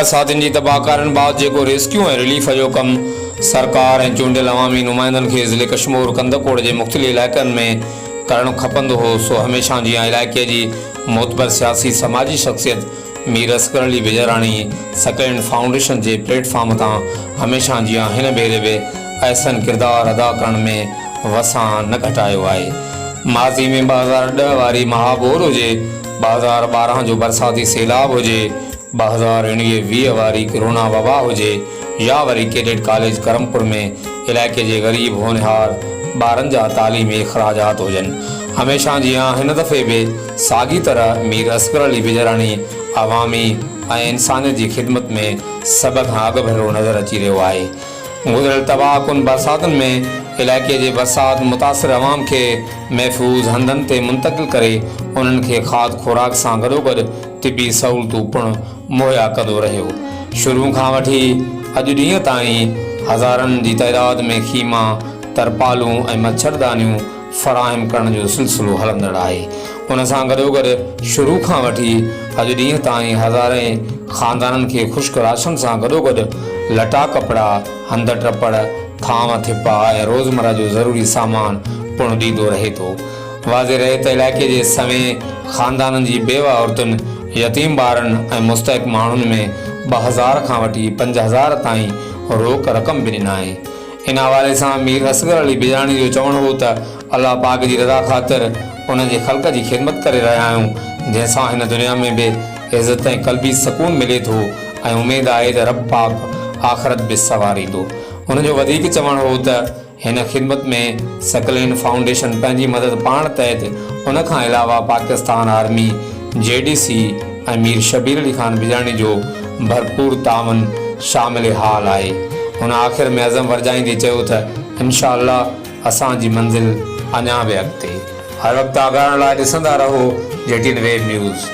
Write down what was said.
बरसातिन जी तबाह कारण बाद जेको रेस्क्यू ऐं रिलीफ जो कम सरकार ऐं चूंडियल अवामी नुमाइंदनि खे ज़िले कश्मीर कंदकोड़ जे मुख़्तलिफ़ इलाइक़नि में करणु खपंदो हो, सो हमेशह जीअं इलाइक़े जी मोतबर सियासी समाजी शख़्सियत मीर असगर अली बेजराणी सकलैंड फाउंडेशन जे प्लेटफॉर्म तां हमेशह जीअं हिन भेरे बि अहसन किरदारु अदा करण में वसां न घटायो आहे। माज़ी में 2010 वारी महाबोर हुजे, 2012 जो बरसाती सैलाब हुजे, 2019-20 वारी कोरोना वबा हुजे या वरी कैडेट कॉलेज करमपुर में इलाइक़े जे ग़रीब होनहार ॿारनि जा तालीमी अख़राजात हुजनि, हमेशह जीअं हिन दफ़े बि साॻी तरह मीर असगर अली बेजराणी अवामी ऐं इंसानियत जी ख़िदमत में सभ खां अॻु भेरो नज़र अची रहियो आहे। गुज़िरियल तबाहकुन बरसातुनि में इलाइक़े जे बरसात मुतासिर अवाम खे महफ़ूज़ हंधनि ते मुंतक़िल करे उन्हनि खे खाद खुराक सां गॾोगॾु तिबी सहूलतूं पिणु मुहैया कंदो रहियो। शुरू खां वठी अॼु ॾींहं ताईं हज़ारनि जी तइदाद में ख़ीमा, तरपालूं ऐं मच्छरदानियूं फ़राहम करण जो सिलसिलो हलंदड़ आहे। उन सां गॾोगॾु शुरू खां वठी अॼु ॾींहं ताईं हज़ारे ख़ानदाननि खे ख़ुश्क राशन सां गॾोगॾु लटा कपिड़ा, हंध टपड़, थांव थिपा ऐं रोज़मर्रा जो ज़रूरी सामान पिणु ॾींदो रहे थो। वाज़े रहे त इलाइक़े जे सवें ख़ानदाननि जी बेवा औरतुनि, यतीम ॿारनि ऐं मुस्तहिक़ माण्हुनि में 2000 खां वठी 5000 ताईं रोक रक़म बि ॾिना आहे। इन हवाले सां मीर असगर अली बेजराणी जो चवणु हो त अल्लाह पाक जी रज़ा ख़ातिर उन जे ख़ल्क़ जी ख़िदमत करे रहिया आहियूं, जंहिंसां हिन दुनिया में बि इज़त ऐं क़ल्बी सुकून मिले थो ऐं उमेदु आहे त रब पाक आख़िरत बि सवारींदो। हुन जो वधीक चवणु हो त हिन ख़िदमत में सकलैंड फाउंडेशन पंहिंजी मदद पाण तहत उन खां अलावा पाकिस्तान आर्मी, JDC ऐं मीर शबीर अली ख़ान बेजराणी जो भरपूर तावन शामिल हाल आहे। हुन आख़िर में अज़म वरजाईंदे चयो त इंशाअल्लाह असांजी मंज़िल अञा बि अॻिते। हर वक़्तु आगाहण लाइ ॾिसंदा रहो JT वेब न्यूज़।